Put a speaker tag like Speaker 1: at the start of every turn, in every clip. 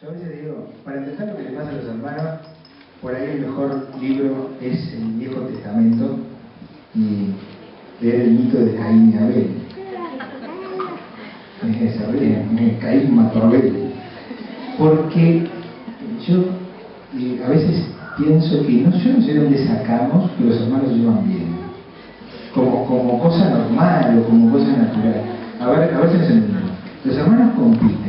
Speaker 1: Yo a veces digo, para entender lo que le pasa a los hermanos, por ahí el mejor libro es el Viejo Testamento y leer el mito de Caín y Abel. Caín mató a Abel. Porque yo a veces pienso que yo no sé de dónde sacamos que los hermanos se llevan bien. Como cosa normal o como cosa natural. A ver si nos entendemos. Los hermanos compiten.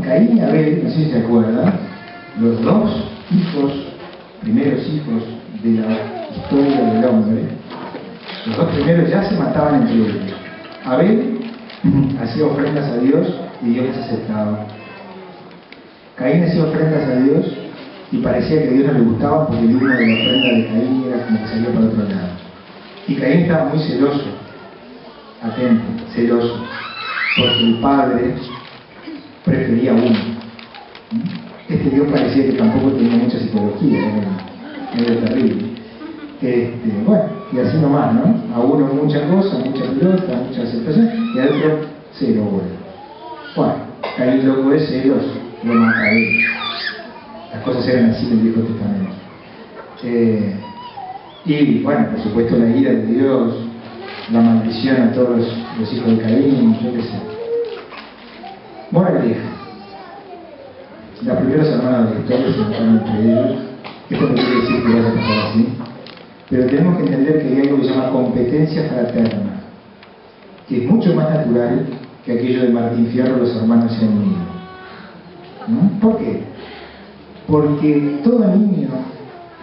Speaker 1: Caín y Abel, no sé si se acuerdan, los dos primeros hijos de la historia del hombre, los dos primeros ya se mataban entre ellos. Abel hacía ofrendas a Dios y Dios les aceptaba. Caín hacía ofrendas a Dios y parecía que a Dios no le gustaba porque el humo de la ofrenda de Caín era como que salía para otro lado. Y Caín estaba muy celoso, atento, celoso, porque el padre prefería uno. Este Dios parecía que tampoco tenía mucha psicología, era terrible. Bueno, y así nomás, ¿no? A uno mucha cosa, mucha pelota, mucha aceptación, y al otro cero, bueno, Caín loco de celos, lo mata a él. Las cosas eran así en el Viejo Testamento. Y bueno, por supuesto la ira de Dios, la maldición a todos los hijos de Caín, yo qué sé. Moraleja. Los primeros hermanos de la historia se mataron entre ellos. Esto no quiere decir que vaya a pasar así. Pero tenemos que entender que hay algo que se llama competencia fraterna, que es mucho más natural que aquello de Martín Fierro, los hermanos se han unido. ¿No? ¿Por qué? Porque todo niño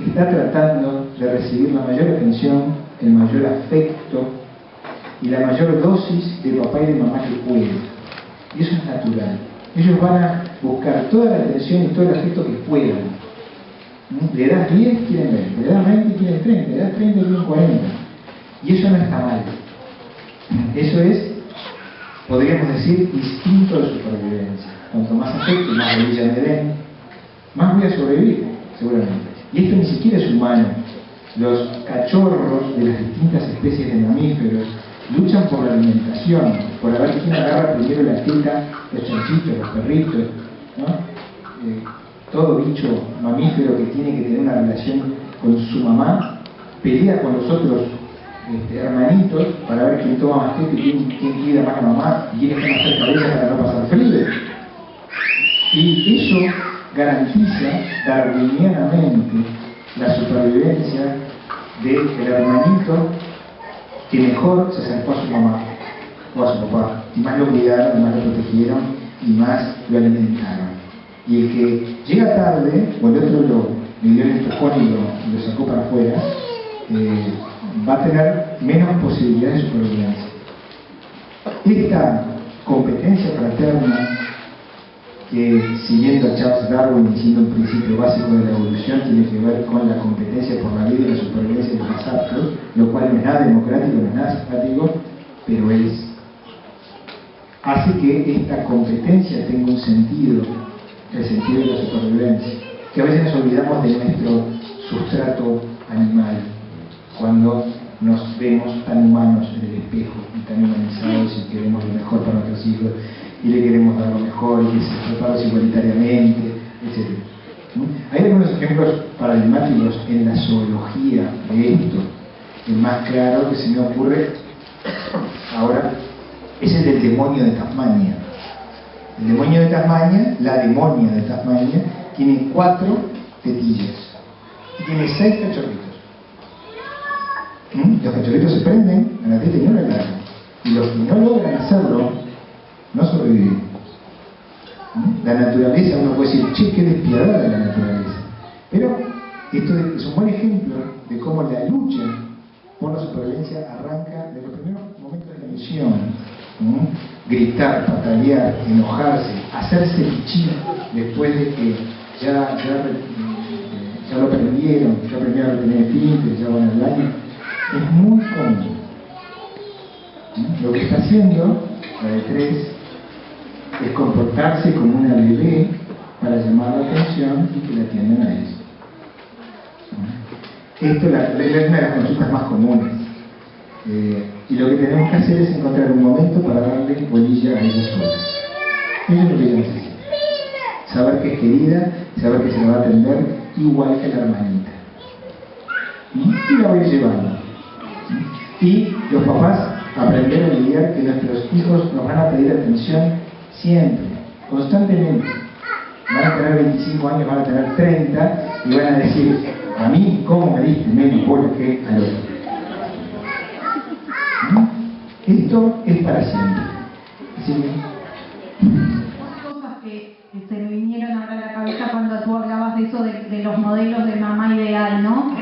Speaker 1: está tratando de recibir la mayor atención, el mayor afecto y la mayor dosis de papá y de mamá que puede. Y eso es natural. Ellos van a buscar toda la atención y todo el afecto que puedan. Le das 10, quieren 20. Le das 20, quieren 30. Le das 30, quieren 40. Y eso no está mal. Eso es, podríamos decir, instinto de supervivencia. Cuanto más afecto, más bolilla me den, más voy a sobrevivir, seguramente. Y esto ni siquiera es humano. Los cachorros de las distintas especies de mamíferos luchan por la alimentación, por ver quién agarra primero la teta, los chanchitos, los perritos, ¿no? Todo bicho mamífero que tiene que tener una relación con su mamá pelea con los otros hermanitos para ver quién toma más teta y quién cuida más a mamá y quién está más cerca de ella para no pasar frío. Y eso garantiza darwinianamente la supervivencia del hermanito que mejor se acercó a su mamá o a su papá, y más lo cuidaron, y más lo protegieron, y más lo alimentaron. Y el que llega tarde, o el otro le dio el empujón y lo sacó para afuera, va a tener menos posibilidades de supervivencia. Esta competencia fraterna, que siguiendo a Charles Darwin diciendo un principio básico de la evolución, tiene que ver con la competencia por la vida y la supervivencia de los aptos, lo cual no es nada democrático, no es nada simpático, pero hace que esta competencia tenga un sentido, el sentido de la supervivencia, que a veces nos olvidamos de nuestro sustrato animal, cuando nos vemos tan humanos en el espejo y tan humanizados y queremos lo mejor para nuestros hijos y le queremos dar lo mejor y que se tratarlos igualitariamente, etc. Hay algunos ejemplos paradigmáticos en la zoología de esto. El más claro que se me ocurre ahora es el del demonio de Tasmania. El demonio de Tasmania, la demonia de Tasmania, tiene 4 tetillas y tiene 6 cachorritos. Los cachorritos se prenden a la teta y no la largan. Y los que no logran hacerlo no sobreviven. La naturaleza, uno puede decir, che, qué despiadada la naturaleza. Pero esto es un buen ejemplo de cómo la lucha por la supervivencia arranca de los primeros momentos de la misión. Gritar, patalear, enojarse, hacerse pichín después de que ya lo aprendieron, ya aprendieron a tener fin, ya van al baño. Es muy común. Lo que está haciendo la de 3 es comportarse como una bebé para llamar la atención y que la atiendan a eso. Esto es una de las consultas más comunes. Y lo que tenemos que hacer es encontrar un momento para darle bolilla a ellas solas. Eso es lo que yo necesito. saber que es querida, saber que se la va a atender igual que la hermanita. Y la voy a llevando. Y los papás aprender a lidiar que nuestros hijos nos van a pedir atención siempre, constantemente. Van a tener 25 años, van a tener 30 y van a decir: a mí, ¿cómo me diste menos bola que al otro? Esto es para siempre. ¿Sí?
Speaker 2: Cosas que se me vinieron ahora a la cabeza cuando tú hablabas de eso de los modelos de mamá ideal, ¿no?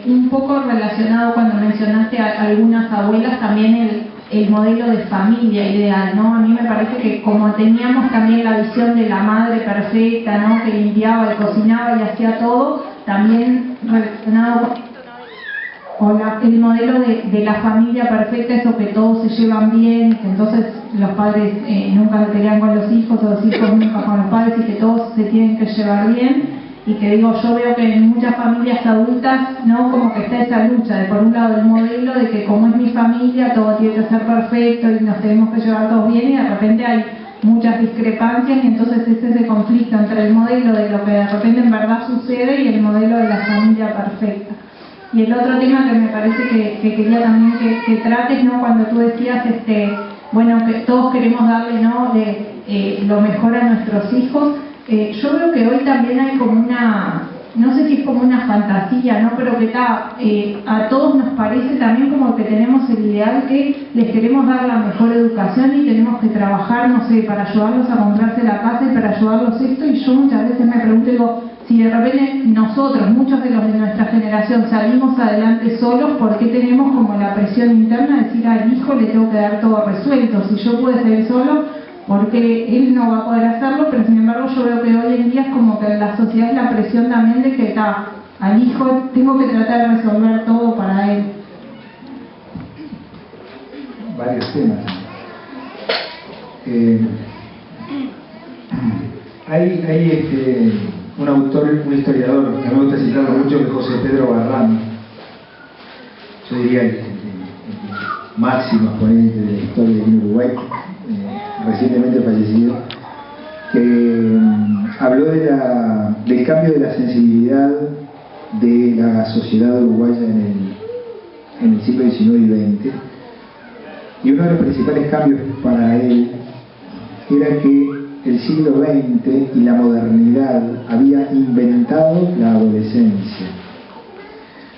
Speaker 2: Un poco relacionado cuando mencionaste a algunas abuelas, también el modelo de familia ideal, ¿no? A mí me parece que como teníamos también la visión de la madre perfecta, ¿no? Que limpiaba y cocinaba y hacía todo, también relacionado con el modelo de la familia perfecta, eso que todos se llevan bien, que entonces los padres nunca se pelean con los hijos, o los hijos nunca con los padres, y que todos se tienen que llevar bien. Y que digo, yo veo que en muchas familias adultas, ¿no? Como que está esa lucha de, por un lado, el modelo de que como es mi familia, todo tiene que ser perfecto y nos tenemos que llevar todos bien, y de repente hay muchas discrepancias, y entonces es ese conflicto entre el modelo de lo que de repente en verdad sucede y el modelo de la familia perfecta. Y el otro tema que me parece que quería también que trates, ¿no? Cuando tú decías, bueno, que todos queremos darle, ¿no? Lo mejor a nuestros hijos. Yo veo que hoy también hay como una, no sé si es como una fantasía, ¿no? Pero que a todos nos parece también como que tenemos el ideal que les queremos dar la mejor educación y tenemos que trabajar, no sé, para ayudarlos a comprarse la casa y para ayudarlos esto. Y yo muchas veces me pregunto, digo, si de repente nosotros, muchos de los de nuestra generación, salimos adelante solos, ¿por qué tenemos como la presión interna de decir al hijo le tengo que dar todo resuelto? Si yo puedo salir solo, porque él no va a poder hacerlo, pero sin embargo yo veo que hoy en día es como que en la sociedad es la presión también de que al hijo tengo que tratar de resolver todo para él.
Speaker 1: Varios temas. Hay un autor, un historiador, que me gusta citarlo mucho, que es José Pedro Barrán. Yo diría el máximo exponente de la historia en Uruguay, recientemente fallecido, que habló del cambio de la sensibilidad de la sociedad uruguaya en el siglo XIX y XX. Y uno de los principales cambios para él era que el siglo XX y la modernidad había inventado la adolescencia.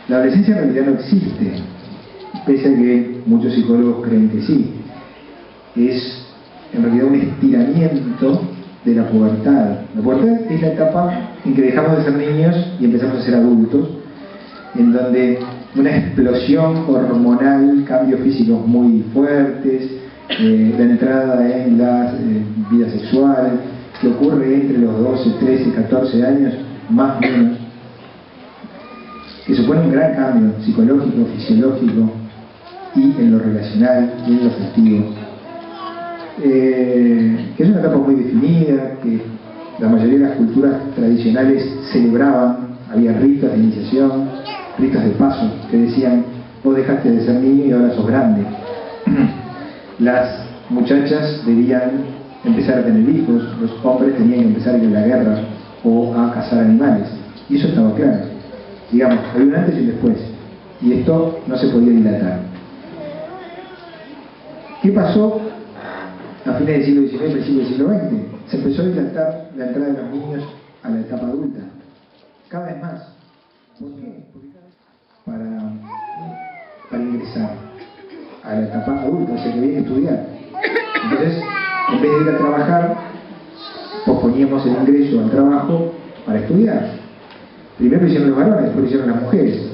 Speaker 1: La adolescencia en realidad no existe, pese a que muchos psicólogos creen que sí. Es en realidad un estiramiento de la pubertad. La pubertad es la etapa en que dejamos de ser niños y empezamos a ser adultos, en donde una explosión hormonal, cambios físicos muy fuertes, la entrada en la vida sexual, que ocurre entre los 12, 13, 14 años, más o menos, que supone un gran cambio psicológico, fisiológico y en lo relacional y en lo afectivo. Que es una etapa muy definida, que la mayoría de las culturas tradicionales celebraban, había ritos de iniciación, ritos de paso, que decían, vos dejaste de ser niño y ahora sos grande. Las muchachas debían empezar a tener hijos, los hombres tenían que empezar a ir a la guerra o a cazar animales, y eso estaba claro. Digamos, había un antes y un después, y esto no se podía dilatar. ¿Qué pasó a fines del siglo XIX y principios del siglo XX? Se empezó a dilatar la entrada de los niños a la etapa adulta, cada vez más. ¿Por qué? Porque para ingresar a la etapa adulta, o sea que había que estudiar. Entonces, en vez de ir a trabajar, posponíamos el ingreso al trabajo para estudiar. Primero lo hicieron los varones, después lo hicieron las mujeres.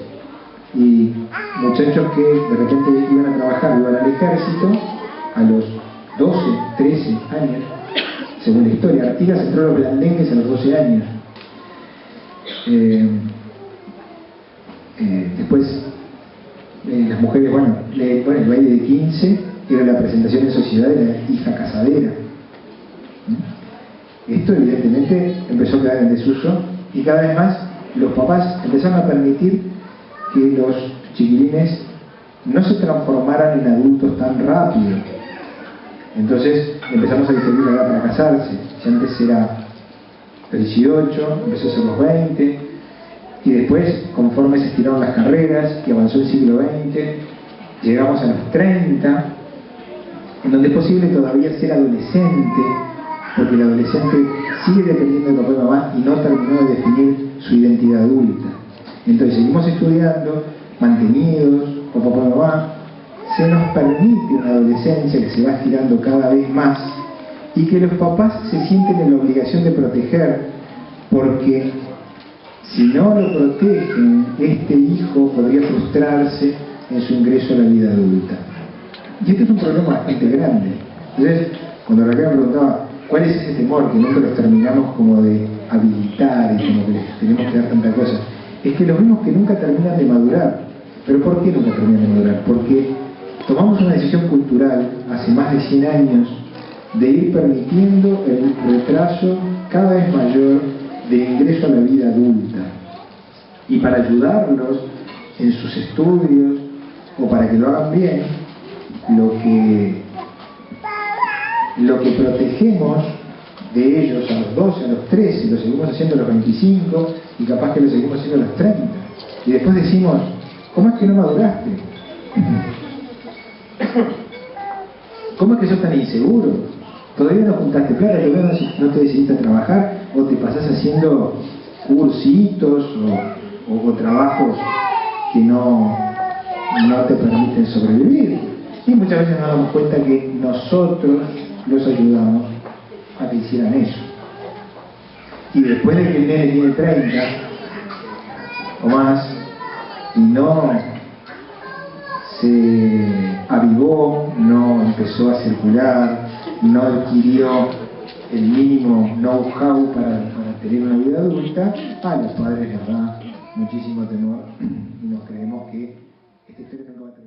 Speaker 1: Y muchachos que de repente iban a trabajar, iban al ejército, a los 12, 13 años, según la historia. Artigas entró a los blandengues a los 12 años. Después, las mujeres, el baile de 15 era la presentación en sociedad de la hija casadera. Esto evidentemente empezó a quedar en desuso y cada vez más los papás empezaron a permitir que los chiquilines no se transformaran en adultos tan rápido. Entonces empezamos a distinguir la edad para casarse. Si antes era los 18, empezó a ser los 20, y después, conforme se estiraron las carreras, que avanzó el siglo XX, llegamos a los 30, en donde es posible todavía ser adolescente, porque el adolescente sigue dependiendo de papá y mamá y no terminó de definir su identidad adulta. Entonces seguimos estudiando, mantenidos por papá y mamá, se nos permite una adolescencia que se va estirando cada vez más y que los papás se sienten en la obligación de proteger, porque si no lo protegen, este hijo podría frustrarse en su ingreso a la vida adulta. Y este es un problema bastante grande. Entonces, cuando Raquel me preguntaba, ¿cuál es ese temor que nunca los terminamos como de habilitar y como que les tenemos que dar tanta cosa? Es que los vemos que nunca terminan de madurar. ¿Pero por qué nunca terminan de madurar? Porque tomamos una decisión cultural hace más de 100 años de ir permitiendo el retraso cada vez mayor de ingreso a la vida adulta. Y para ayudarlos en sus estudios o para que lo hagan bien, lo que protegemos de ellos a los 12, a los 13, lo seguimos haciendo a los 25 y capaz que lo seguimos haciendo a los 30. Y después decimos, ¿cómo es que no maduraste? ¿Cómo es que sos tan inseguro? ¿Todavía no juntaste plata? ¿Todavía no te decidiste a trabajar? ¿O te pasás haciendo cursitos o trabajos que no te permiten sobrevivir? Y muchas veces nos damos cuenta que nosotros los ayudamos a que hicieran eso. Y después de que el nene tiene 30 o más y no se avivó, no empezó a circular, no adquirió el mínimo know-how para tener una vida adulta, a los padres les da muchísimo temor y nos creemos que esta historia nunca va a terminar.